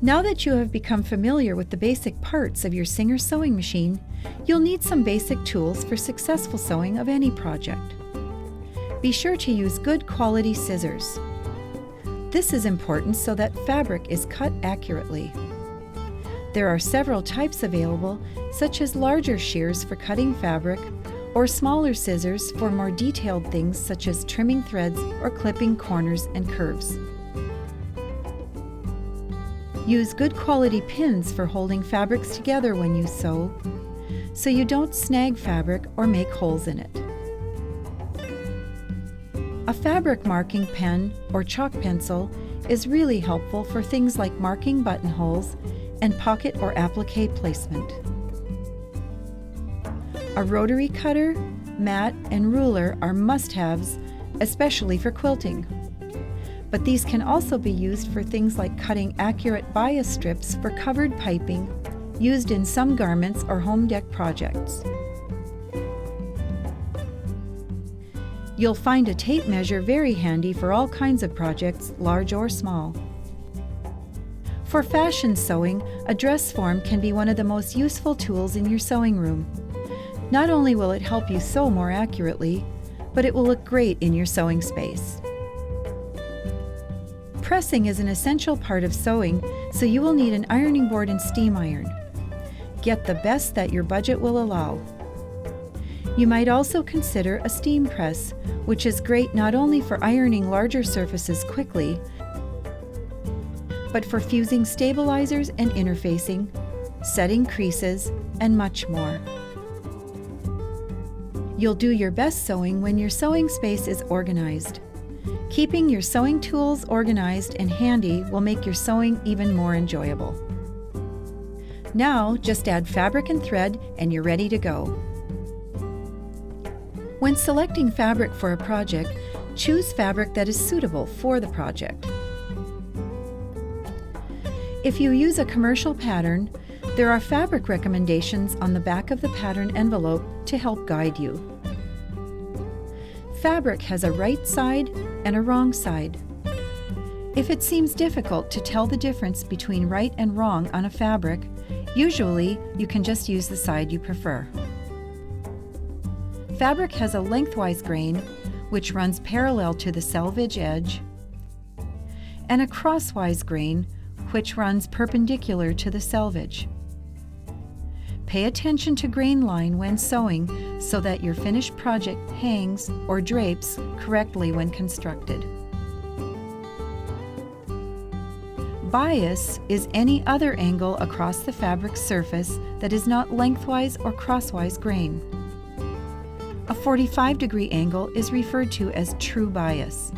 Now that you have become familiar with the basic parts of your Singer sewing machine, you'll need some basic tools for successful sewing of any project. Be sure to use good quality scissors. This is important so that fabric is cut accurately. There are several types available, such as larger shears for cutting fabric, or smaller scissors for more detailed things such as trimming threads or clipping corners and curves. Use good quality pins for holding fabrics together when you sew, so you don't snag fabric or make holes in it. A fabric marking pen or chalk pencil is really helpful for things like marking buttonholes and pocket or applique placement. A rotary cutter, mat, and ruler are must-haves, especially for quilting. But these can also be used for things like cutting accurate bias strips for covered piping, used in some garments or home deck projects. You'll find a tape measure very handy for all kinds of projects, large or small. For fashion sewing, a dress form can be one of the most useful tools in your sewing room. Not only will it help you sew more accurately, but it will look great in your sewing space. Pressing is an essential part of sewing, so you will need an ironing board and steam iron. Get the best that your budget will allow. You might also consider a steam press, which is great not only for ironing larger surfaces quickly, but for fusing stabilizers and interfacing, setting creases, and much more. You'll do your best sewing when your sewing space is organized. Keeping your sewing tools organized and handy will make your sewing even more enjoyable. Now, just add fabric and thread and you're ready to go. When selecting fabric for a project, choose fabric that is suitable for the project. If you use a commercial pattern, there are fabric recommendations on the back of the pattern envelope to help guide you. Fabric has a right side and a wrong side. If it seems difficult to tell the difference between right and wrong on a fabric, usually you can just use the side you prefer. Fabric has a lengthwise grain, which runs parallel to the selvage edge, and a crosswise grain, which runs perpendicular to the selvage. Pay attention to grain line when sewing so that your finished project hangs or drapes correctly when constructed. Bias is any other angle across the fabric surface that is not lengthwise or crosswise grain. A 45-degree angle is referred to as true bias.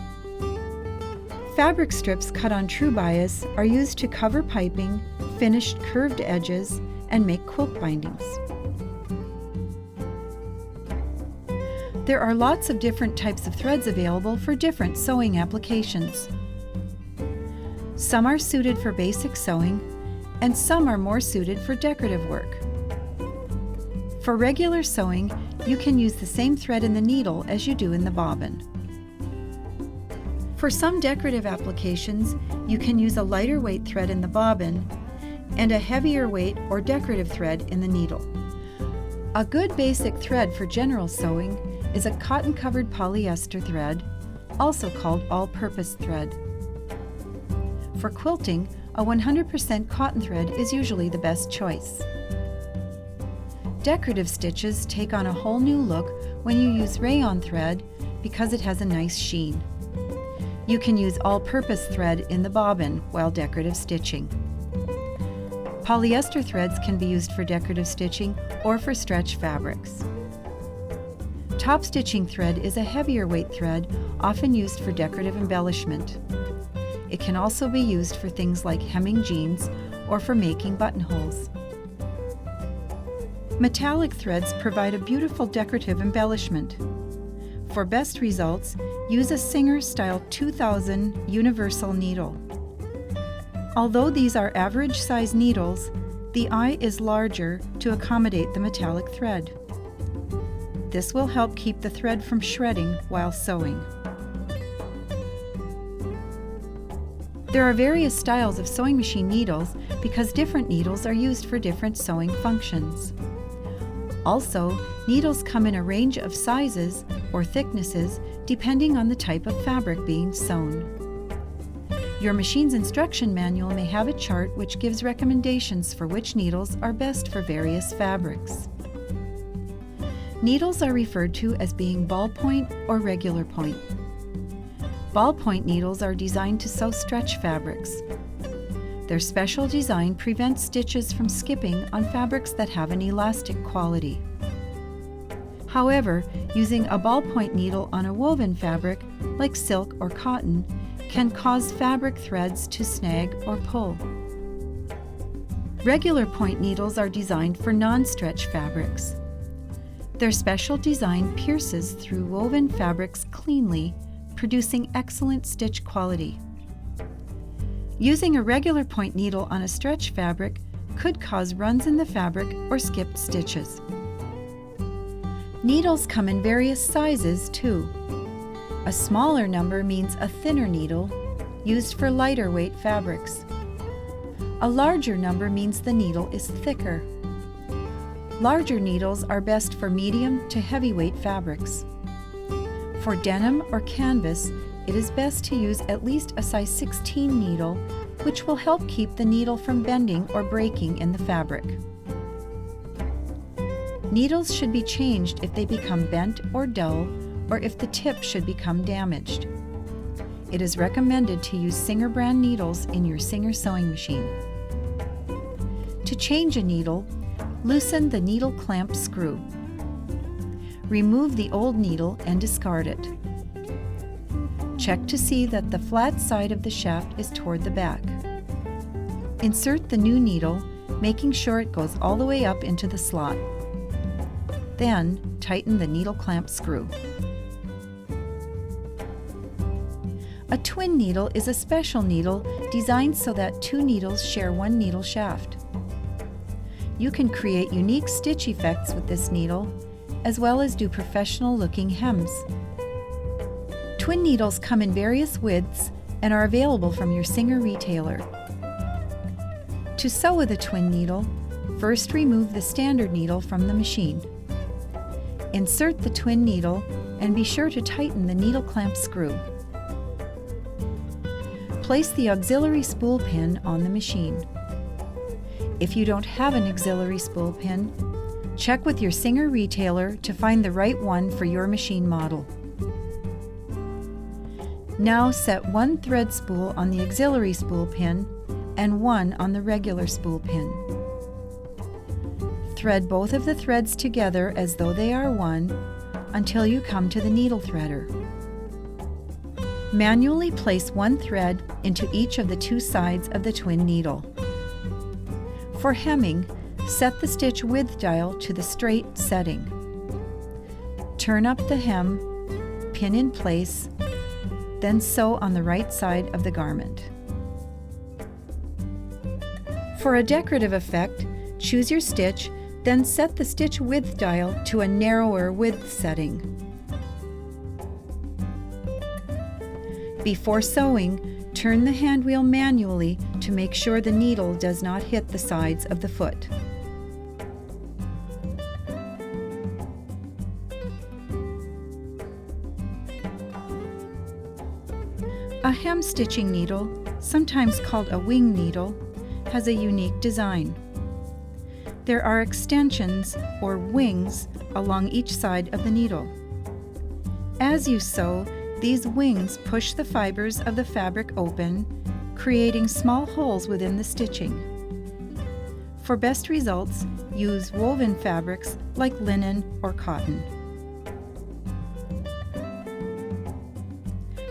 Fabric strips cut on true bias are used to cover piping, finished curved edges, and make quilt bindings. There are lots of different types of threads available for different sewing applications. Some are suited for basic sewing, and some are more suited for decorative work. For regular sewing, you can use the same thread in the needle as you do in the bobbin. For some decorative applications, you can use a lighter weight thread in the bobbin and a heavier weight or decorative thread in the needle. A good basic thread for general sewing is a cotton-covered polyester thread, also called all-purpose thread. For quilting, a 100% cotton thread is usually the best choice. Decorative stitches take on a whole new look when you use rayon thread because it has a nice sheen. You can use all-purpose thread in the bobbin while decorative stitching. Polyester threads can be used for decorative stitching or for stretch fabrics. Top stitching thread is a heavier weight thread, often used for decorative embellishment. It can also be used for things like hemming jeans or for making buttonholes. Metallic threads provide a beautiful decorative embellishment. For best results, use a Singer Style 2000 universal needle. Although these are average size needles, the eye is larger to accommodate the metallic thread. This will help keep the thread from shredding while sewing. There are various styles of sewing machine needles because different needles are used for different sewing functions. Also, needles come in a range of sizes or thicknesses depending on the type of fabric being sewn. Your machine's instruction manual may have a chart which gives recommendations for which needles are best for various fabrics. Needles are referred to as being ballpoint or regular point. Ballpoint needles are designed to sew stretch fabrics. Their special design prevents stitches from skipping on fabrics that have an elastic quality. However, using a ballpoint needle on a woven fabric, like silk or cotton, can cause fabric threads to snag or pull. Regular point needles are designed for non-stretch fabrics. Their special design pierces through woven fabrics cleanly, producing excellent stitch quality. Using a regular point needle on a stretch fabric could cause runs in the fabric or skipped stitches. Needles come in various sizes too. A smaller number means a thinner needle, used for lighter weight fabrics. A larger number means the needle is thicker. Larger needles are best for medium to heavyweight fabrics. For denim or canvas, it is best to use at least a size 16 needle, which will help keep the needle from bending or breaking in the fabric. Needles should be changed if they become bent or dull, or if the tip should become damaged. It is recommended to use Singer brand needles in your Singer sewing machine. To change a needle, loosen the needle clamp screw. Remove the old needle and discard it. Check to see that the flat side of the shaft is toward the back. Insert the new needle, making sure it goes all the way up into the slot. Then, tighten the needle clamp screw. A twin needle is a special needle designed so that two needles share one needle shaft. You can create unique stitch effects with this needle, as well as do professional-looking hems. Twin needles come in various widths and are available from your Singer retailer. To sew with a twin needle, first remove the standard needle from the machine. Insert the twin needle and be sure to tighten the needle clamp screw. Place the auxiliary spool pin on the machine. If you don't have an auxiliary spool pin, check with your Singer retailer to find the right one for your machine model. Now set one thread spool on the auxiliary spool pin and one on the regular spool pin. Thread both of the threads together as though they are one until you come to the needle threader. Manually place one thread into each of the two sides of the twin needle. For hemming, set the stitch width dial to the straight setting. Turn up the hem, pin in place, then sew on the right side of the garment. For a decorative effect, choose your stitch, then set the stitch width dial to a narrower width setting. Before sewing, turn the hand wheel manually to make sure the needle does not hit the sides of the foot. A hem stitching needle, sometimes called a wing needle, has a unique design. There are extensions, or wings, along each side of the needle. As you sew, these wings push the fibers of the fabric open, creating small holes within the stitching. For best results, use woven fabrics like linen or cotton.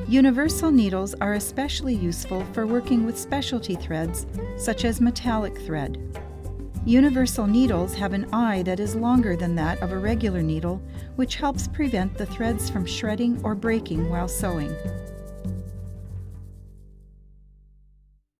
Universal needles are especially useful for working with specialty threads, such as metallic thread. Universal needles have an eye that is longer than that of a regular needle, which helps prevent the threads from shredding or breaking while sewing.